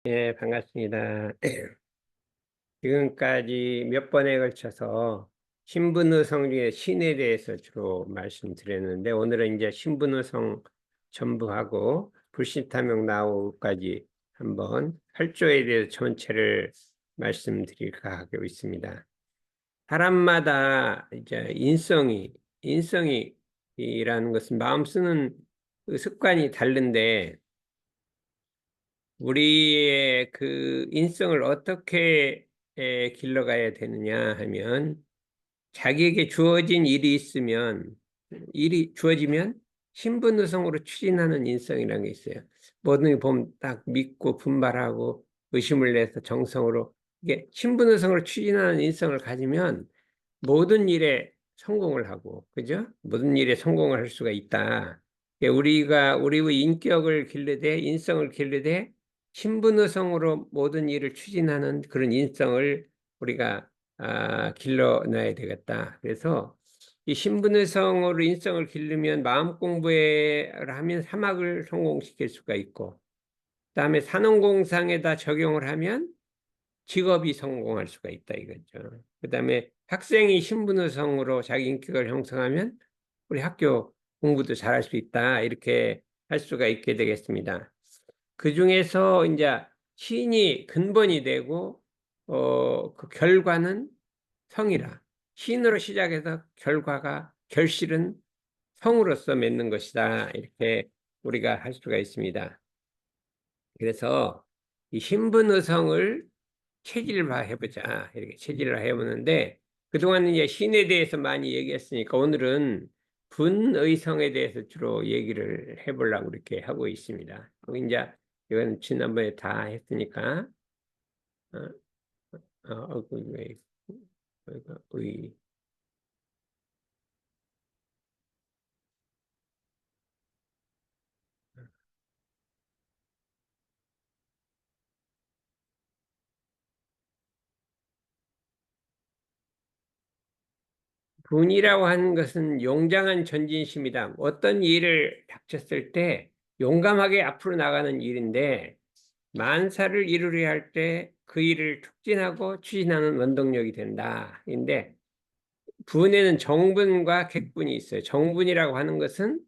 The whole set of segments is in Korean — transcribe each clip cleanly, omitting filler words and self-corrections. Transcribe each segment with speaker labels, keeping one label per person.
Speaker 1: 예, 반갑습니다. 지금까지 몇 번에 걸쳐서 신분의성 중에 신에 대해서 주로 말씀드렸는데, 오늘은 이제 신분의성 전부하고 불신탐욕 나오까지 한번 8조에 대해서 전체를 말씀드릴까 하고 있습니다. 사람마다 이제 인성이라는 것은 마음 쓰는 그 습관이 다른데, 우리의 그 인성을 어떻게 길러가야 되느냐 하면, 자기에게 주어진 일이 있으면, 일이 주어지면 신분의성으로 추진하는 인성이라는 게 있어요. 모든 게 보면 딱 믿고 분발하고 의심을 내서 정성으로, 이게 신분의성으로 추진하는 인성을 가지면 모든 일에 성공을 하고, 그죠? 모든 일에 성공을 할 수가 있다. 우리의 인격을 길르되, 인성을 길르되, 신분의성으로 모든 일을 추진하는 그런 인성을 우리가 길러놔야 되겠다. 그래서 이 신분의성으로 인성을 기르면 마음 공부를 하면 사막을 성공시킬 수가 있고, 그다음에 산업공상에다 적용을 하면 직업이 성공할 수가 있다 이거죠. 그다음에 학생이 신분의성으로 자기 인격을 형성하면 우리 학교 공부도 잘할 수 있다, 이렇게 할 수가 있게 되겠습니다. 그 중에서 이제 신이 근본이 되고, 그 결과는 성이라, 신으로 시작해서 결과가 결실은 성으로서 맺는 것이다, 이렇게 우리가 할 수가 있습니다. 그래서 이 신분의성을 체질화해보자, 이렇게 체질화해보는데, 그동안 이제 신에 대해서 많이 얘기했으니까 오늘은 분의성에 대해서 주로 얘기를 해보려고 이렇게 하고 있습니다. 이제 이건 지난번에 다 했으니까, 어, 왜, 의, 분이라고 하는 것은 용장한 전진심이다. 어떤 일을 닥쳤을 때 용감하게 앞으로 나가는 일인데, 만사를 이루려 할 때 그 일을 촉진하고 추진하는 원동력이 된다. 근데 분에는 정분과 객분이 있어요. 정분이라고 하는 것은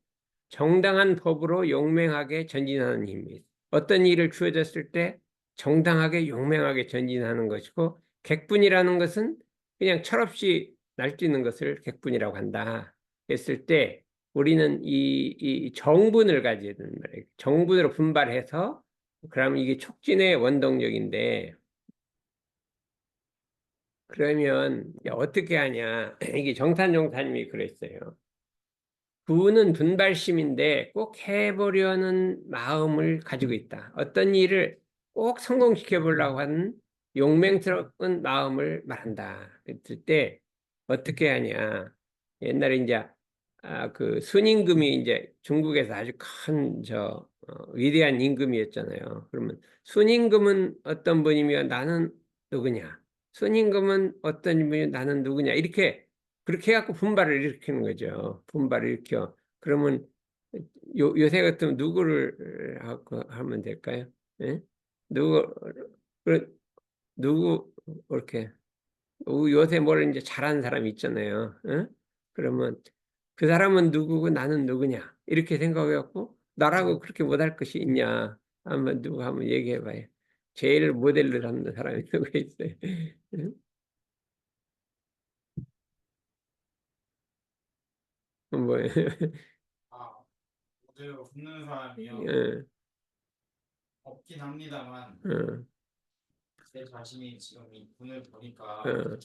Speaker 1: 정당한 법으로 용맹하게 전진하는 힘이, 어떤 일을 주어졌을 때 정당하게 용맹하게 전진하는 것이고, 객분이라는 것은 그냥 철없이 날뛰는 것을 객분이라고 한다 했을 때, 우리는 이 정분을 가져야 되는 말이에요. 정분으로 분발해서, 그러면 이게 촉진의 원동력인데, 그러면 어떻게 하냐. 이게 정탄종타님이 그랬어요. 부는 분발심인데 꼭 해보려는 마음을 가지고 있다. 어떤 일을 꼭 성공시켜 보려고 하는 용맹스러운 마음을 말한다. 그랬을 때 어떻게 하냐. 옛날에 이제 그 순임금이 이제 중국에서 아주 큰 위대한 임금이었잖아요. 그러면 순임금은 어떤 분이며 나는 누구냐? 순임금은 어떤 분이며 나는 누구냐? 이렇게 그렇게 해갖고 분발을 일으키는 거죠. 분발을 일으켜. 그러면 요새 같으면 누구를 하면 될까요? 예? 누구, 그, 누구, 이렇게. 요새 뭘 이제 잘하는 사람이 있잖아요. 예? 그러면 그 사람은 누구고 나는 누구냐? 이렇게 생각해갖고 나라고 그렇게 못할 것이 있냐? 한번 얘기해봐요. 제일 모델로 삼는 사람이 누구 있어요? 예? 뭐예요?
Speaker 2: 아, 모델로 붙는 사람이요.
Speaker 1: 예,
Speaker 2: 없긴 합니다만
Speaker 1: 예,
Speaker 2: 제 자신이 지금 이 분을 보니까
Speaker 1: 예.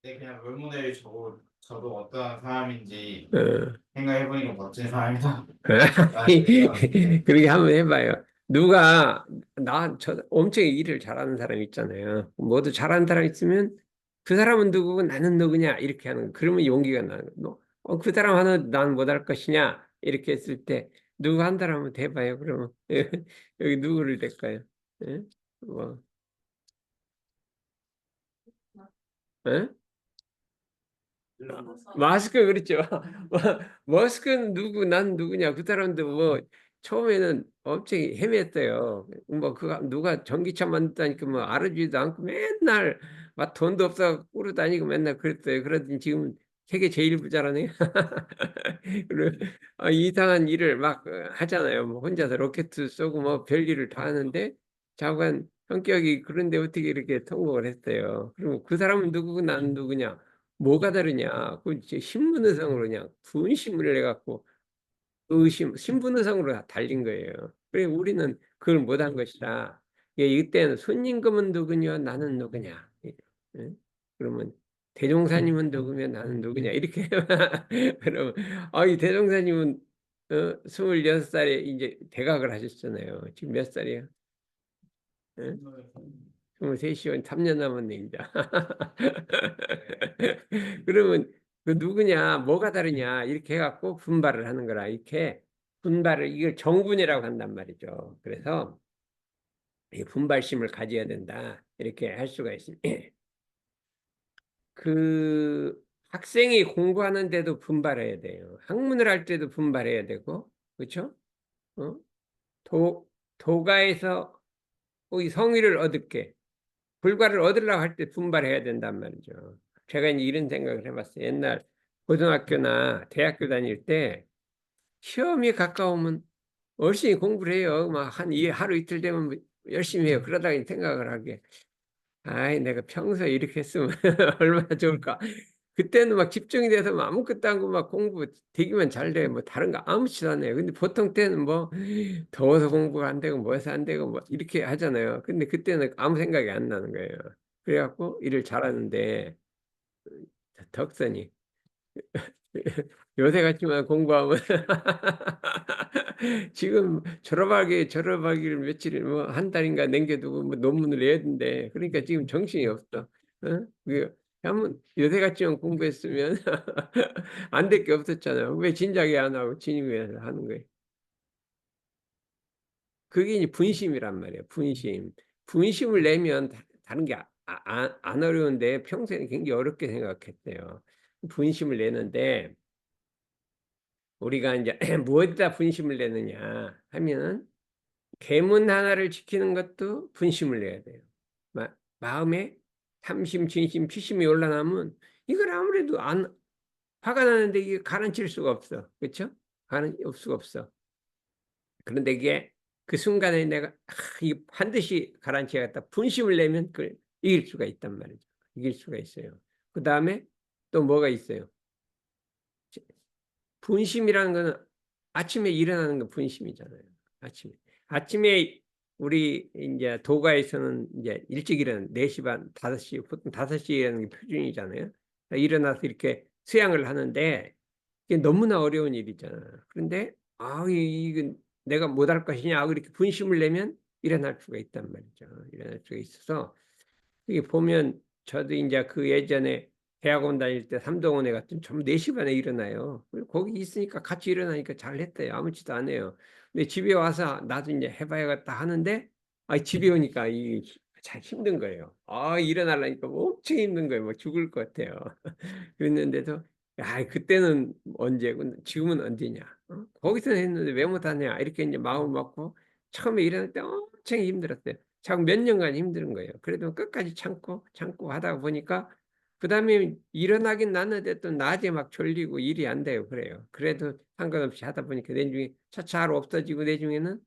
Speaker 2: 내 그냥 롤모델이 저도 어떠한 사람인지
Speaker 1: 예.
Speaker 2: 생각해보니까 멋진 사람이다 라는 생각을
Speaker 1: 그렇게 한번 해봐요. 엄청 일을 잘하는 사람 있잖아요. 모두 잘하는 사람 있으면 그 사람은 누구고 나는 누구냐 이렇게 하는 거. 그러면 용기가 나는 거. 그 사람 하나 난 못할 것이냐 이렇게 했을 때 누구 한 사람 한번 대봐요. 그러면 여기 누구를 댈까요? 예? 뭐, 예? 마스크 그렇죠. 머스크는 누구, 난 누구냐. 그 사람도 뭐 처음에는 엄청 헤맸어요. 뭐 그가 누가 전기차 만든다니까 뭐 알아주지도 않고 맨날 막 돈도 없어 꾸러 다니고 맨날 그랬어요. 그러더니 지금 세계 제일 부자라네. 그리고 이상한 일을 막 하잖아요. 뭐 혼자서 로켓 쏘고 뭐 별일을 다 하는데 자관 성격이 그런데 어떻게 이렇게 성공을 했어요. 그리고 그 사람은 누구고 나는 누구냐? 뭐가 다르냐? 그 이제 신분의성으로 그냥 분심을 해갖고 신분의성으로 다 달린 거예요. 그래 우리는 그걸 못한 것이다. 예, 이때는 손님금은 누구냐, 나는 누구냐. 예? 그러면 대종사님은 누구며 나는 누구냐 이렇게 그러면 이 대종사님은 26살에 이제 대각을 하셨잖아요. 지금 몇 살이에요? 예? 23시간 3년 남았네 이제. 그러면 그 누구냐, 뭐가 다르냐 이렇게 해갖고 분발을 하는 거라 이렇게 분발을 이걸 정분이라고 한단 말이죠. 그래서 이 분발심을 가져야 된다 이렇게 할 수가 있습니다. 그 학생이 공부하는데도 분발해야 돼요. 학문을 할 때도 분발해야 되고 그렇죠? 어? 도 도가에서 이 성의를 얻을게 불과를 얻으려고 할 때 분발해야 된단 말이죠. 제가 이제 이런 생각을 해봤어요. 옛날 고등학교나 대학교 다닐 때 시험이 가까우면 열심히 공부를 해요. 막 하루 이틀 되면 열심히 해요. 그러다가 생각을 하게. 아이, 내가 평소에 이렇게 했으면 얼마나 좋을까. 그때는 막 집중이 돼서 뭐 아무것도 안 하고 막 공부 되기만 잘 돼. 뭐 다른 거 아무렇지도 않아요. 근데 보통 때는 뭐 더워서 공부가 안 되고 뭐해서 안 되고 뭐 이렇게 하잖아요. 근데 그때는 아무 생각이 안 나는 거예요. 그래갖고 일을 잘하는데 덕선이 요새 같지만 공부하면 지금 졸업하기를 며칠 뭐 한 달인가 남겨두고 뭐 논문을 내야 된대. 그러니까 지금 정신이 없어. 어? 한번 요새 같지만 공부했으면 안 될 게 없었잖아요. 왜 진작에 안 하고 진입해서 하는 거예요? 그게 이제 분심이란 말이에요. 분심. 분심을 내면 다른 게 안 어려운데 평소에 굉장히 어렵게 생각했대요. 분심을 내는데 우리가 이제 무엇에다 분심을 내느냐 하면 계문 하나를 지키는 것도 분심을 내야 돼요. 마음에 삼심, 진심, 피심이 올라가면 이걸 아무래도 안 화가 나는데 이게 가라앉힐 수가 없어. 그렇죠? 가라앉힐 수가 없어. 그런데 이게 그 순간에 내가 이 반드시 가라앉혀야겠다. 분심을 내면 그걸 이길 수가 있단 말이죠. 이길 수가 있어요. 그 다음에 또 뭐가 있어요? 분심이라는 거는 아침에 일어나는 거 분심이잖아요. 아침에 우리 이제 도가에서는 이제 일찍 일어나는 4시 반, 5시, 보통 5시에 일어나는 게 표준이잖아요. 일어나서 이렇게 수양을 하는데 이게 너무나 어려운 일이잖아. 그런데 이건 내가 못할 것이냐 하고 이렇게 분심을 내면 일어날 수가 있단 말이죠. 일어날 수가 있어서 이게 보면 저도 이제 그 예전에 대학원 다닐 때 삼동원에 갔더니 전부 4시 반에 일어나요. 그리고 거기 있으니까 같이 일어나니까 잘했대요. 아무렇지도 않아요. 근데 집에 와서 나도 이제 해봐야겠다 하는데 집에 오니까 이 참 힘든 거예요. 일어나려니까 엄청 힘든 거예요. 뭐 죽을 것 같아요. 그랬는데도 그때는 언제고 지금은 언제냐. 거기서 했는데 왜 못하냐. 이렇게 이제 마음 먹고 처음에 일어날 때 엄청 힘들었어요. 자꾸 몇 년간 힘든 거예요. 그래도 끝까지 참고 하다 보니까 그 다음에 일어나긴 났는데 또 낮에 막 졸리고 일이 안 돼요. 그래요. 그래도 상관없이 하다 보니까 내중에 차차 없어지고 내중에는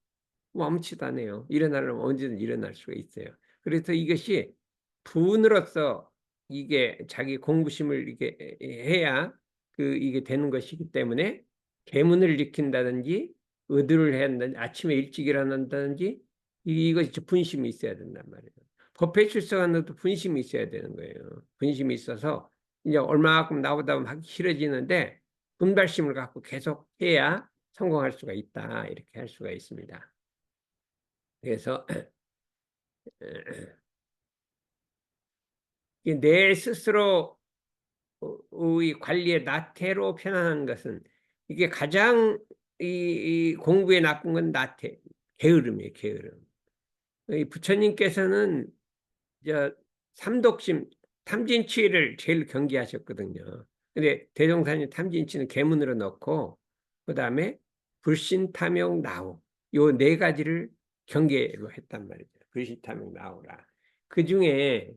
Speaker 1: 뭐 아무렇지도 않아요. 일어나려면 언제든 일어날 수가 있어요. 그래서 이것이 분으로서 이게 자기 공부심을 이게 해야 이게 되는 것이기 때문에 계문을 지킨다든지 의도를 해야 한다든지 아침에 일찍 일어난다든지 이것이 분심이 있어야 된단 말이에요. 법회 출석하는 것도 분심이 있어야 되는 거예요. 분심이 있어서 이제 얼마만큼 나보다 하기 싫어지는데 분발심을 갖고 계속 해야 성공할 수가 있다. 이렇게 할 수가 있습니다. 그래서 내 스스로 의 관리에 나태로 편안한 것은 이게 가장 이 공부에 나쁜 건 나태, 게으름이에요, 게으름. 이 부처님께서는 저 삼독심, 탐진치를 제일 경계하셨거든요. 근데 대종사님 탐진치는 계문으로 넣고, 그 다음에 불신탐욕 나오. 요 네 가지를 경계로 했단 말이죠. 불신탐욕 나오라. 그 중에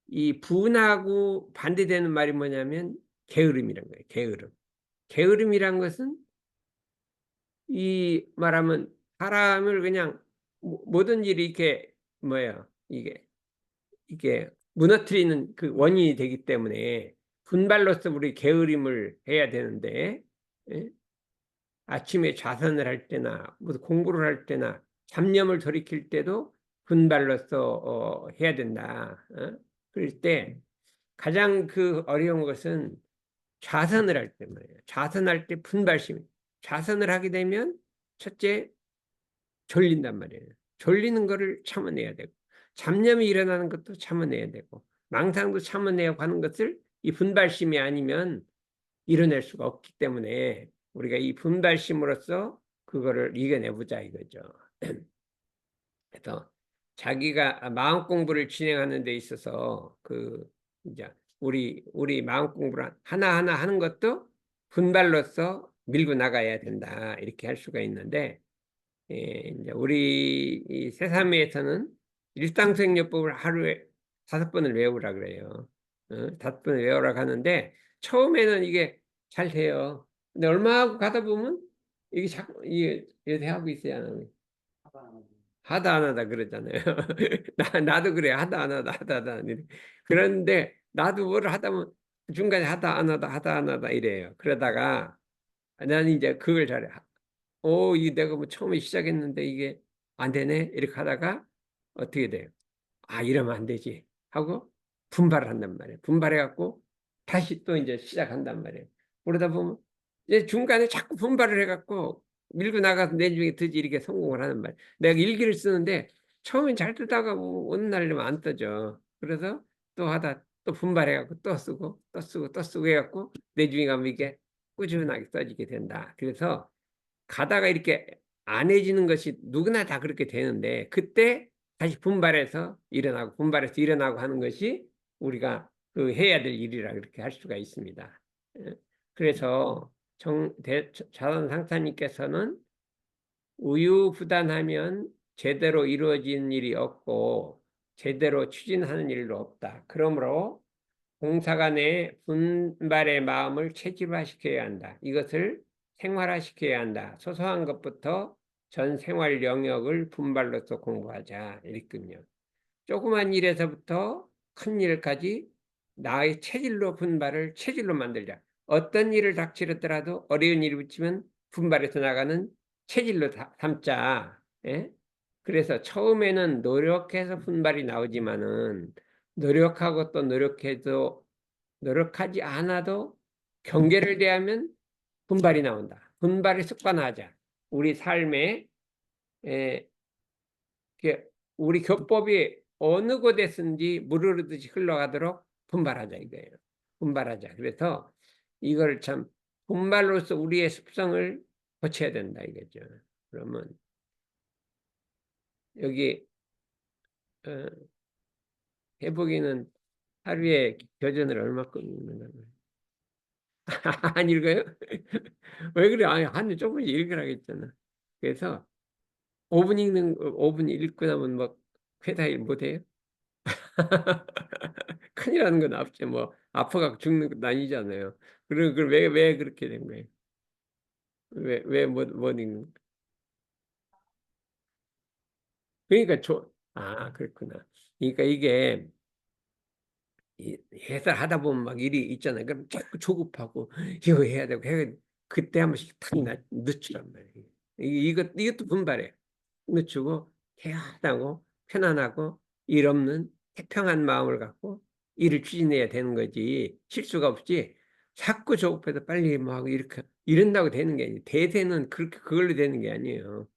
Speaker 1: 이 분하고 반대되는 말이 뭐냐면 게으름이란 거예요. 게으름. 게으름이란 것은 이 말하면 사람을 그냥 모든 일이 이렇게 뭐예요? 이게 무너뜨리는 그 원인이 되기 때문에 분발로서 우리 게으름을 해야 되는데, 예? 아침에 좌선을 할 때나 무슨 공부를 할 때나 잡념을 돌이킬 때도 분발로서 해야 된다. 그럴 때 가장 그 어려운 것은 좌선을 할 때 말이에요. 좌선할 때 분발심이. 좌선을 하게 되면 첫째 졸린단 말이에요. 졸리는 거를 참아내야 되고 잡념이 일어나는 것도 참아내야 되고 망상도 참아내야 하는 것을 이 분발심이 아니면 이뤄낼 수가 없기 때문에 우리가 이 분발심으로써 그거를 이겨내보자 이거죠. 그래서 자기가 마음 공부를 진행하는 데 있어서 그 이제 우리 마음 공부를 하나하나 하는 것도 분발로서 밀고 나가야 된다 이렇게 할 수가 있는데, 이제 우리 이 새삼위에서는 일상수행요법을 하루에 5번을 외우라 그래요. 5번을 외우라고 하는데 처음에는 이게 잘 돼요. 근데 얼마 하고 가다 보면 이게 자꾸 이게 하고 있어야 하는 하다 안 하다 그러잖아요. 나도 그래. 하다 안 하다 하다 안 하다. 그런데 나도 뭘 하다 보면 중간에 하다 안 하다 하다 안 하다 이래요. 그러다가 나는 이제 그걸 잘해. 이게 내가 뭐 처음에 시작했는데 이게 안 되네. 이렇게 하다가 어떻게 돼요? 아, 이러면 안 되지. 하고 분발을 한단 말이에요. 분발해갖고 다시 또 이제 시작한단 말이에요. 그러다 보면 이제 중간에 자꾸 분발을 해갖고 밀고 나가서 내중에 뜨지 이렇게 성공을 하는 말이에요. 내가 일기를 쓰는데 처음엔 잘 뜨다가 뭐 어느 날이면 안 떠져. 그래서 또 하다 또 분발해갖고 또 쓰고 또 쓰고 또 쓰고 해갖고 내중에 가면 이게 꾸준하게 써지게 된다. 그래서 가다가 이렇게 안 해지는 것이 누구나 다 그렇게 되는데 그때 다시 분발해서 일어나고 분발해서 일어나고 하는 것이 우리가 그 해야 될 일이라 그렇게 할 수가 있습니다. 예. 그래서 자선 상사님께서는 우유부단하면 제대로 이루어진 일이 없고 제대로 추진하는 일도 없다. 그러므로 봉사가 내 분발의 마음을 체질화시켜야 한다. 이것을 생활화시켜야 한다. 소소한 것부터 전 생활 영역을 분발로서 공부하자. 이랬군요. 조그만 일에서부터 큰 일까지 나의 체질로 분발을 체질로 만들자. 어떤 일을 닥치더라도 어려운 일이 붙이면 분발해서 나가는 체질로 삼자. 예? 그래서 처음에는 노력해서 분발이 나오지만은 노력하고 또 노력해도 노력하지 않아도 경계를 대하면 분발이 나온다. 분발을 습관화하자. 우리 삶에 에, 우리 교법이 어느 곳에서든지 물 흐르듯이 흘러가도록 분발하자 이거예요. 분발하자. 그래서 이걸 참 분발로서 우리의 습성을 고쳐야 된다 이거죠. 그러면 여기 해보기는 하루에 교전을 얼마큼 읽는다고. 안 읽어요? 왜 그래? 아니, 한 조금씩 읽으라고 했잖아. 그래서 5분 읽고 나면 막 회사 일 못해요? 큰일 나는 건 없지. 뭐, 아파갖고 죽는 건 아니잖아요. 그럼 왜 그렇게 된 거예요? 못 읽는 거예요? 그러니까, 그렇구나. 그러니까 이게, 회사를 하다 보면 막 일이 있잖아요. 그럼 자꾸 조급하고, 이거 해야 되고, 그때 한 번씩 탁 늦추란 말이에요. 이것도 분발해. 늦추고 개하다고 편안하고 일 없는 태평한 마음을 갖고 일을 추진해야 되는 거지. 실수가 없지. 자꾸 조급해서 빨리 뭐 하고 이렇게 이런다고 되는 게 아니에요. 대세는 그렇게 그걸로 되는 게 아니에요.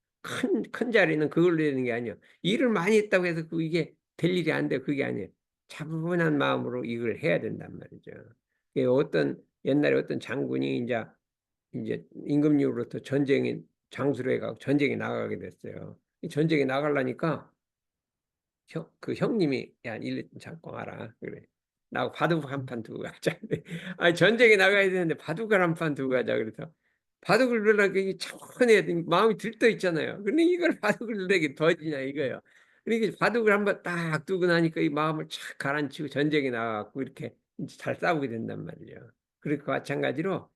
Speaker 1: 큰 자리는 그걸로 되는 게 아니에요. 일을 많이 했다고 해서 이게 될 일이 안 돼. 그게 아니에요. 차분한 마음으로 이걸 해야 된단 말이죠. 옛날에 어떤 장군이 이제 임금님으로부터 전쟁에 장수로 해가고 전쟁에 나가게 됐어요. 이 전쟁에 나가려니까 그 형님이 야 일좀 잠깐 와라 그래. 나하고 바둑 한 판 두고 가자. 전쟁에 나가야 되는데 바둑을 한 판 두고 가자 그래서 바둑을 누르기 차분해야 마음이 들떠 있잖아요. 근데 이걸 바둑을 누르기 더지냐 이거예요. 그러니까 바둑을 한번 딱 두고 나니까 이 마음을 착 가라앉히고 전쟁에 나가고 이렇게 이제 잘 싸우게 된단 말이에요. 그리고 마찬가지로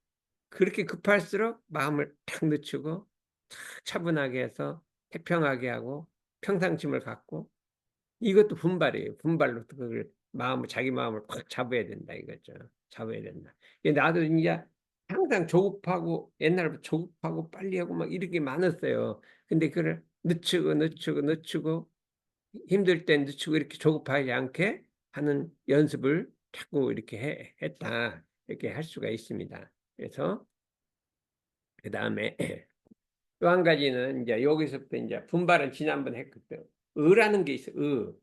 Speaker 1: 그렇게 급할수록 마음을 탁 늦추고 탁 차분하게 해서 태평하게 하고 평상심을 갖고 이것도 분발이에요. 분발로 그걸 마음을 자기 마음을 꽉 잡아야 된다 이거죠. 잡아야 된다. 나도 이제 항상 조급하고 옛날부터 조급하고 빨리 하고 막 이렇게 많았어요. 근데 그걸 늦추고 힘들 때 늦추고 이렇게 조급하지 않게 하는 연습을 자꾸 이렇게 했다. 이렇게 할 수가 있습니다. 그래서 그 다음에 또 한 가지는 이제 여기서부터 이제 분발은 지난번에 했거든. 의라는 게 있어. 의.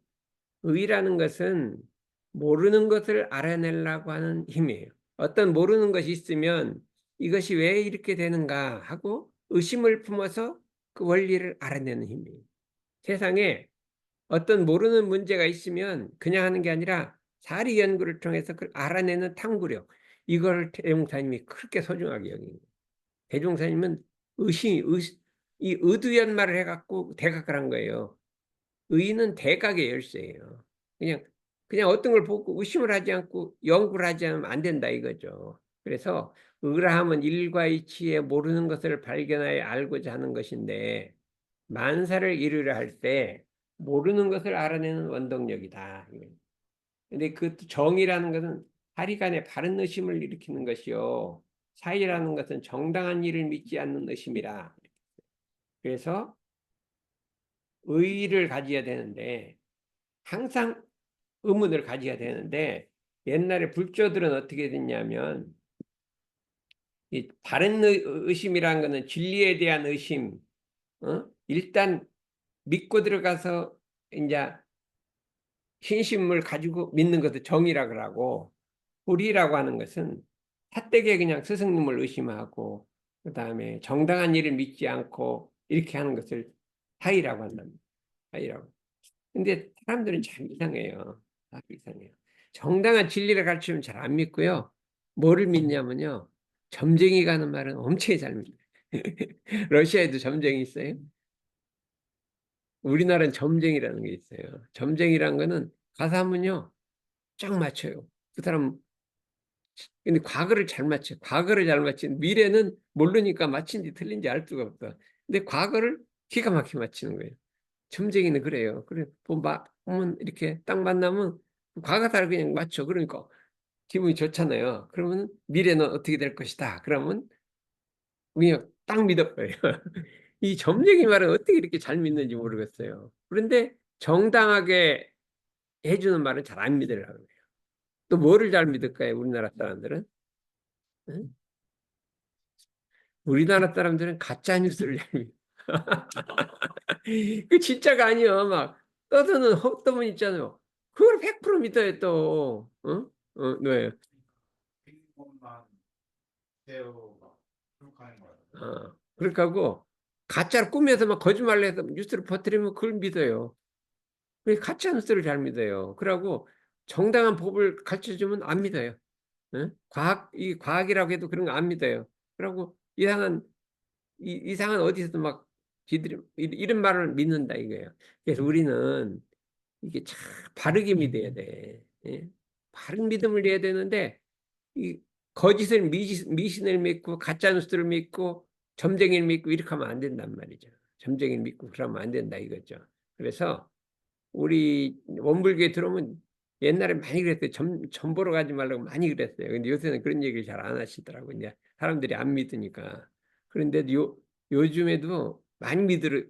Speaker 1: 의라는 것은 모르는 것을 알아내려고 하는 힘이에요. 어떤 모르는 것이 있으면 이것이 왜 이렇게 되는가 하고 의심을 품어서 그 원리를 알아내는 힘이에요. 세상에 어떤 모르는 문제가 있으면 그냥 하는 게 아니라 사리 연구를 통해서 그걸 알아내는 탐구력. 이걸 대종사님이 그렇게 소중하게 여기는 거예요. 대종사님은 이 의두연말을 해갖고 대각을 한 거예요. 의는 대각의 열쇠예요. 그냥 어떤 걸 보고 의심을 하지 않고 연구를 하지 않으면 안 된다 이거죠. 그래서 의라함은 일과 이치에 모르는 것을 발견하여 알고자 하는 것인데 만사를 이루려 할 때 모르는 것을 알아내는 원동력이다. 근데 그 정이라는 것은 사리간에 바른 의심을 일으키는 것이요. 사이라는 것은 정당한 일을 믿지 않는 의심이라. 그래서 의를 가져야 되는데 항상 의문을 가져야 되는데 옛날에 불교들은 어떻게 됐냐면 이 바른 의심이라는 것은 진리에 대한 의심, 일단 믿고 들어가서 이제 신심을 가지고 믿는 것을 정이라 그러고 불이라고 하는 것은 삿되게 그냥 스승님을 의심하고 그다음에 정당한 일을 믿지 않고 이렇게 하는 것을 사이라고 한답니다. 사이라고. 근데 사람들은 참 이상해요. 다 이상해요. 정당한 진리를 가르치면 잘 안 믿고요. 뭐를 믿냐면요. 점쟁이가 하는 말은 엄청 잘 믿어요. 러시아에도 점쟁이 있어요. 우리나라는 점쟁이라는 게 있어요. 점쟁이라는 거는 가서 하면요. 쫙 맞춰요. 그 사람 근데 과거를 잘 맞춰. 과거를 잘 맞추는 미래는 모르니까 맞힌지 틀린지 알 수가 없어. 근데 과거를 기가 막히게 맞히는 거예요. 점쟁이는 그래요. 그래 보면 이렇게 딱 만나면 과거사를 그냥 맞춰. 그러니까 기분이 좋잖아요. 그러면 미래는 어떻게 될 것이다. 그러면 그냥 딱 믿어버려요. 이 점쟁이 말은 어떻게 이렇게 잘 믿는지 모르겠어요. 그런데 정당하게 해주는 말은 잘 안 믿으려고 해요. 또 뭐를 잘 믿을까요? 우리나라 사람들은? 응? 우리나라 사람들은 가짜 뉴스를 잘 믿어. 그 진짜가 아니야. 막 떠드는 헛소문 있잖아요. 그걸 100% 믿어요 또. 어? 네.
Speaker 2: 것만 대어 막 기록하는 거예요.
Speaker 1: 그렇게 하고 가짜를 꾸며서 막 거짓말을 해서 뉴스를 퍼뜨리면 그걸 믿어요. 그 가짜 뉴스를 잘 믿어요. 그러고 정당한 법을 가르쳐주면 안 믿어요. 응? 이 과학이라고 해도 그런 거 안 믿어요. 그러고 이상한 어디서도 막 지들이 이런 말을 믿는다 이거예요. 그래서 우리는 이게 참 바르게 믿어야 돼. 예? 바른 믿음을 해야 되는데 이 거짓을 미신을 믿고 가짜 뉴스를 믿고 점쟁이를 믿고 이렇게 하면 안 된단 말이죠. 점쟁이를 믿고 그러면 안 된다 이거죠. 그래서 우리 원불교에 들어오면 옛날에 많이 그랬어요. 점 보러 가지 말라고 많이 그랬어요. 근데 요새는 그런 얘기를 잘 안 하시더라고요. 이제 사람들이 안 믿으니까. 그런데 요즘에도 많이 믿으러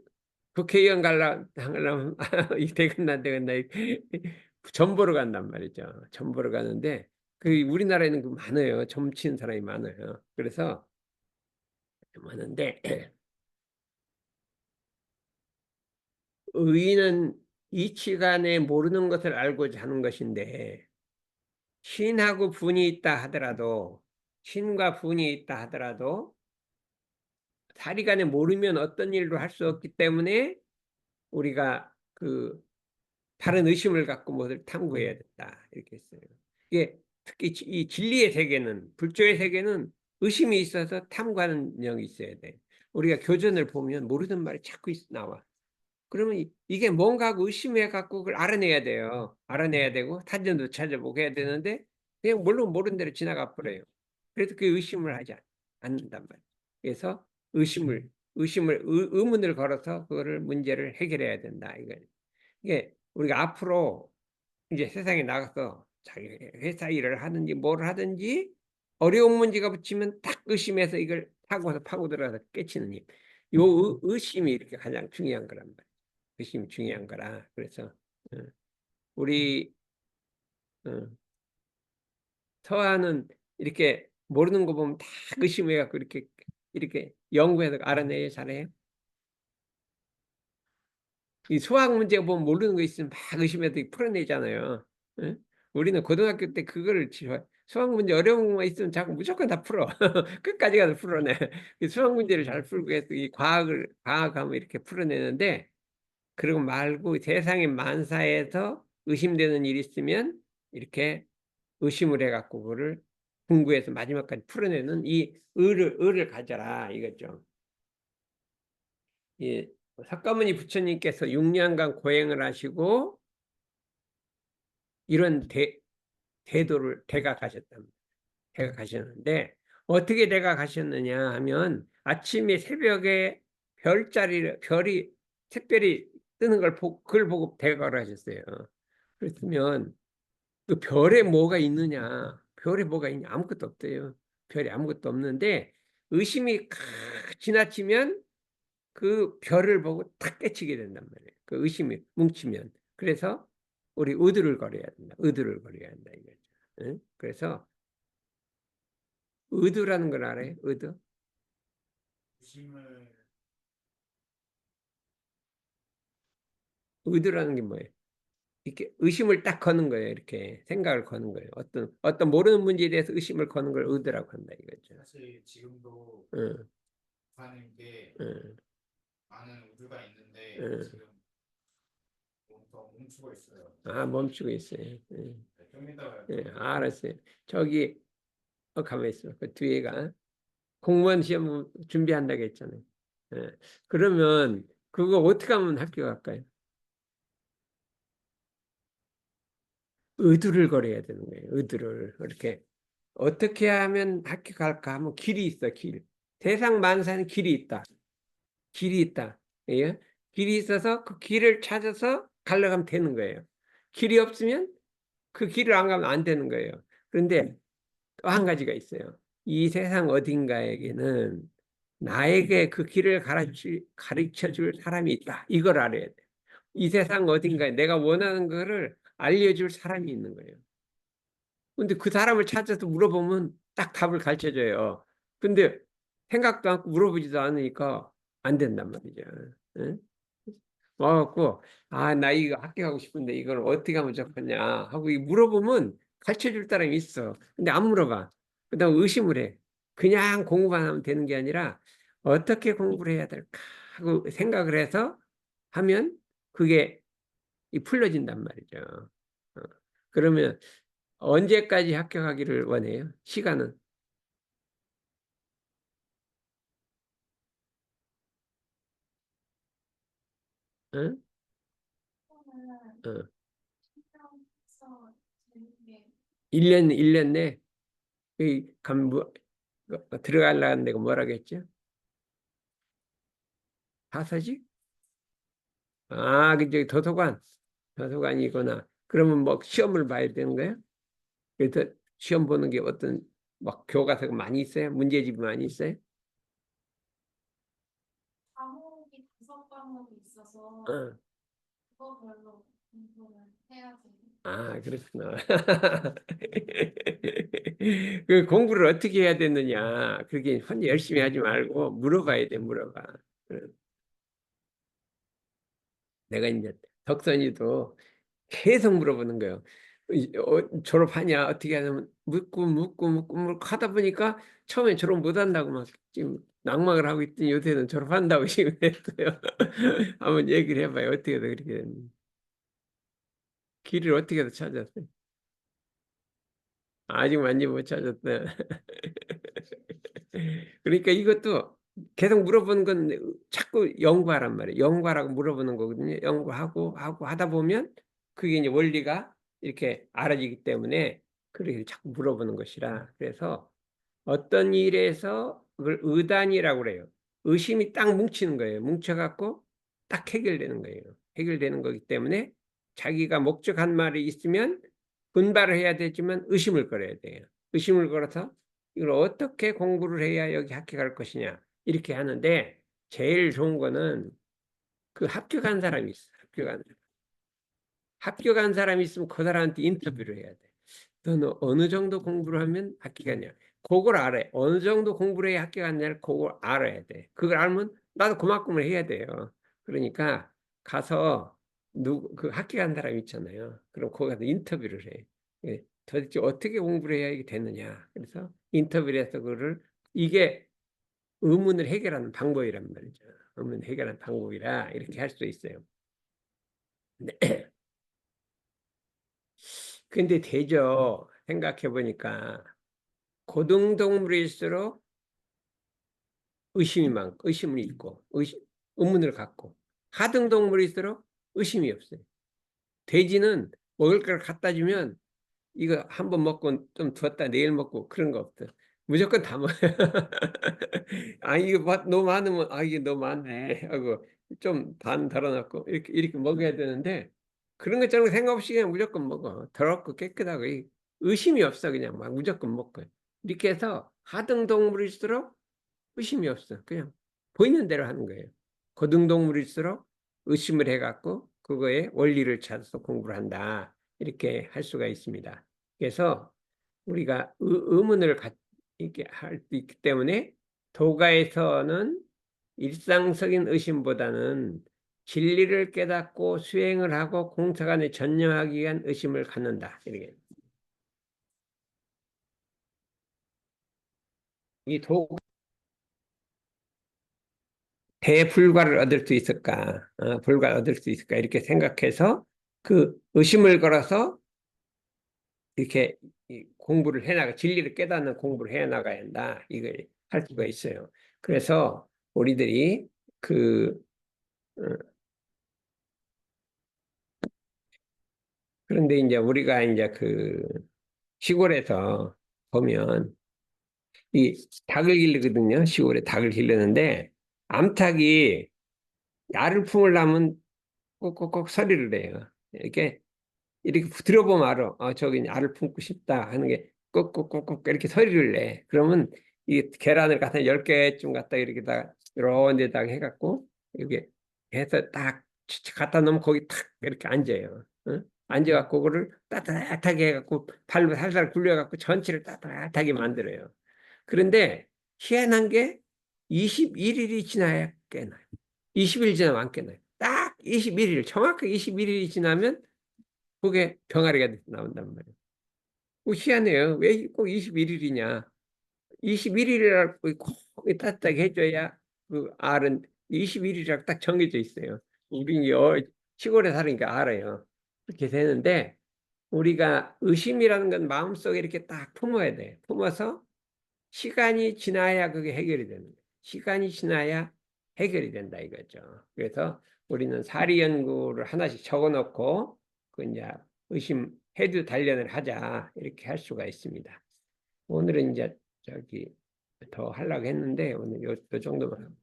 Speaker 1: 국회의원 하려면 이 되겠나 점 보러 간단 말이죠. 점 보러 가는데 그 우리나라에는 그 많아요. 점 치는 사람이 많아요. 그래서 많은데 의인은 이치간에 모르는 것을 알고자 하는 것인데 신하고 분이 있다 하더라도 신과 분이 있다 하더라도 사리간에 모르면 어떤 일도 할 수 없기 때문에 우리가 그 바른 의심을 갖고 뭐를 탐구해야 된다 이렇게 했어요. 이게 특히 이 진리의 세계는 불교의 세계는 의심이 있어서 탐구하는 영이 있어야 돼. 우리가 교전을 보면 모르는 말이 자꾸 나와. 그러면 이게 뭔가 하고 의심해 갖고 그걸 알아내야 돼요. 알아내야 되고 타전도 찾아보고 해야 되는데 그냥 물론 모르는 대로 지나가 버려요. 그래서 그 의심을 하지 않는단 말이에요. 그래서 의문을 걸어서 그거를 문제를 해결해야 된다. 이게 우리가 앞으로 이제 세상에 나가서 자기 회사 일을 하든지 뭘 하든지 어려운 문제가 붙이면 딱 의심해서 이걸 파고 들어가서 깨치는 일. 요 의심이 이렇게 가장 중요한 거란 말이에요. 의심이 중요한 거라. 그래서 어, 우리 어, 서하는 이렇게 모르는 거 보면 다 의심해갖고 이렇게 연구해서 알아내요. 잘해요. 이 수학 문제 보면 모르는 거 있으면 막 의심해서 풀어내잖아요. 응? 우리는 고등학교 때 그거를 수학 문제 어려운 것만 있으면 자꾸 무조건 다 풀어. 끝까지 가서 풀어내. 이 수학 문제를 잘 풀고 해서 이 과학하면 이렇게 풀어내는데 그러고 말고 세상의 만사에서 의심되는 일이 있으면 이렇게 의심을 해갖고 그거를 공부해서 마지막까지 풀어내는 이 의를 가져라 이거죠. 예, 석가모니 부처님께서 6년간 고행을 하시고 이런 대도를 대각하셨답니다. 대각하셨는데 어떻게 대각하셨느냐 하면 아침에 새벽에 별이 특별히 뜨는 그걸 보고 대각을 하셨어요. 그렇으면 그 별에 뭐가 있느냐? 별에 뭐가 있냐? 아무것도 없대요. 별에 아무것도 없는데 의심이 지나치면 그 별을 보고 탁 깨치게 된단 말이에요. 그 의심이 뭉치면. 그래서 우리 의도를 걸어야 된다. 의도를 걸어야 한다 이거죠. 응? 그래서 의도라는 걸 알아요? 의도?
Speaker 2: 의심을
Speaker 1: 의도라는 게 뭐예요? 이렇게 의심을 딱 거는 거예요. 이렇게 생각을 거는 거예요. 어떤 모르는 문제에 대해서 의심을 거는 걸 의도라고 한다 이거죠.
Speaker 2: 사실 지금도
Speaker 1: 응,
Speaker 2: 하는 게
Speaker 1: 응,
Speaker 2: 많은 우주가 있는데
Speaker 1: 응.
Speaker 2: 지금 더 멈추고 있어요.
Speaker 1: 아, 멈추고 있어요. 응.
Speaker 2: 네, 좀 이따가
Speaker 1: 예,
Speaker 2: 좀
Speaker 1: 알았어요. 저기 가만 있어. 그 뒤에가 공무원 시험 준비한다고 했잖아요. 예. 그러면 그거 어떻게 하면 학교 갈까요? 의두를 걸어야 되는 거예요. 의두를 이렇게 어떻게 하면 학교 갈까 하면 길이 있어. 길. 세상 만사는 길이 있다. 길이 있다. 예? 길이 있어서 그 길을 찾아서 가려면 되는 거예요. 길이 없으면 그 길을 안 가면 안 되는 거예요. 그런데 또 한 가지가 있어요. 이 세상 어딘가에게는 나에게 그 길을 가르쳐 줄 사람이 있다. 이걸 알아야 돼. 이 세상 어딘가에 내가 원하는 거를 알려줄 사람이 있는 거예요. 근데 그 사람을 찾아서 물어보면 딱 답을 가르쳐 줘요. 근데 생각도 않고 물어보지도 않으니까 안 된단 말이죠. 응? 와갖고, 아, 나 이거 학교 가고 싶은데 이걸 어떻게 하면 좋겠냐 하고 물어보면 가르쳐 줄 사람이 있어. 근데 안 물어봐. 그다음 의심을 해. 그냥 공부만 하면 되는 게 아니라 어떻게 공부를 해야 될까 하고 생각을 해서 하면 그게 풀려진단 말이죠. 어. 그러면 언제까지 합격하기를 원해요? 시간은? 응? 어. 1년 내? 이 간부 들어가려는 데가 뭐라고 했죠? 하사지? 아, 그저 도서관이구나. 그러면 뭐 시험을 봐야 되는 거예요? 그래서 시험 보는 게 어떤 막 교과서가 많이 있어요? 문제집이 많이 있어요?
Speaker 3: 과목이 5과목이 있어서
Speaker 1: 어.
Speaker 3: 그거별로 공부를 해야지.
Speaker 1: 아, 그렇구나. 그 공부를 어떻게 해야 되느냐. 그렇게 혼자 열심히 하지 말고 물어봐야 돼, 물어봐. 어. 내가 이제 덕선이도 계속 물어보는 거예요. 졸업하냐? 어떻게 하냐면 묻고 하다 보니까 처음에 졸업 못 한다고 막 지금 낙망을 하고 있더니 요새는 졸업한다고 지금 했어요. 한번 얘기를 해봐요. 어떻게 돼 그렇게 됐는지. 길을 어떻게 더 찾았어요? 아직 많이 못 찾았어요. 그러니까 이것도 계속 물어보는 건 자꾸 연구하란 말이에요. 연구하라고 물어보는 거거든요. 연구하고 하고 하다 보면 그게 이제 원리가 이렇게 알아지기 때문에 그렇게 자꾸 물어보는 것이라. 그래서 어떤 일에서 그걸 의단이라고 그래요. 의심이 딱 뭉치는 거예요. 뭉쳐갖고 딱 해결되는 거예요. 해결되는 거기 때문에 자기가 목적한 말이 있으면 분발을 해야 되지만 의심을 걸어야 돼요. 의심을 걸어서 이걸 어떻게 공부를 해야 여기 합격할 것이냐 이렇게 하는데 제일 좋은 거는 그 합격한 사람이 있어. 합격한 사람이 있으면 그 사람한테 인터뷰를 해야 돼. 너는 어느 정도 공부를 하면 합격하냐? 그걸 알아야 해. 어느 정도 공부를 해야 합격하냐를 그걸 알아야 돼. 그걸 알면 나도 그만큼을 해야 돼요. 그러니까 가서 그 합격한 사람 있잖아요. 그럼 거기 가서 인터뷰를 해. 예, 도대체 어떻게 공부를 해야 이게 되느냐? 그래서 인터뷰를 해서 그거를 이게 의문을 해결하는 방법이란 말이죠. 의문 해결하는 방법이라 이렇게 할 수 있어요. 근데 되죠. 생각해 보니까 고등동물일수록 의심이 있고, 의문을 갖고, 하등동물일수록 의심이 없어요. 돼지는 먹을 걸 갖다 주면 이거 한 번 먹고 좀 두었다 내일 먹고 그런 거 없어. 무조건 다 먹어요. 아, 이거 너무 많으면, 아, 이게 너무 많네 하고 좀 반 덜어놓고 이렇게 먹어야 되는데 그런 것처럼 생각 없이 그냥 무조건 먹어. 더럽고 깨끗하고 의심이 없어. 그냥 막 무조건 먹고. 이렇게 해서 하등동물일수록 의심이 없어. 그냥 보이는 대로 하는 거예요. 고등동물일수록 의심을 해갖고 그거에 원리를 찾아서 공부를 한다. 이렇게 할 수가 있습니다. 그래서 우리가 의문을 이렇게 할 수 있기 때문에 도가에서는 일상적인 의심보다는 진리를 깨닫고 수행을 하고 공사관에 전념하기 위한 의심을 갖는다. 이렇게. 이 대불과를 얻을 수 있을까? 불과를 얻을 수 있을까? 이렇게 생각해서 그 의심을 걸어서 이렇게 공부를 해나가, 진리를 깨닫는 공부를 해나가야 한다. 이걸 할 수가 있어요. 그래서 우리들이 그, 어, 그런데 이제 우리가 이제 그 시골에서 보면 이 닭을 기르거든요. 시골에 닭을 기르는데 암탉이 알을 품으려면 꼭꼭꼭 소리를 내요. 이렇게 들어보면 알아. 저기 알을 품고 싶다 하는 게 꼭꼭꼭꼭 이렇게 소리를 내. 그러면 이 계란을 갖다 10개쯤 갖다 이렇게 다 여러 데다가 해갖고 이렇게 해서 딱 갖다 놓으면 거기 탁 이렇게 앉아요. 응? 앉아갖고 그거를 따뜻하게 해갖고 발로 살살 굴려갖고 전체를 따뜻하게 만들어요. 그런데 희한한 게 21일이 지나야 깨나요. 20일 지나면 안 깨나요. 딱 21일, 정확하게 21일이 지나면 그게 병아리가 나온단 말이에요. 희한해요. 왜 꼭 21일이냐? 21일이라고 꼭 따뜻하게 해줘야 그 알은 21일이라고 딱 정해져 있어요. 우리 시골에 사니까 알아요. 그렇게 되는데 우리가 의심이라는 건 마음속에 이렇게 딱 품어야 돼. 품어서 시간이 지나야 그게 해결이 되는 거예요. 시간이 지나야 해결이 된다 이거죠. 그래서 우리는 사리 연구를 하나씩 적어놓고 그 이제 의심 해도 단련을 하자 이렇게 할 수가 있습니다. 오늘은 이제 저기 더 하려고 했는데 오늘 요 정도만 하고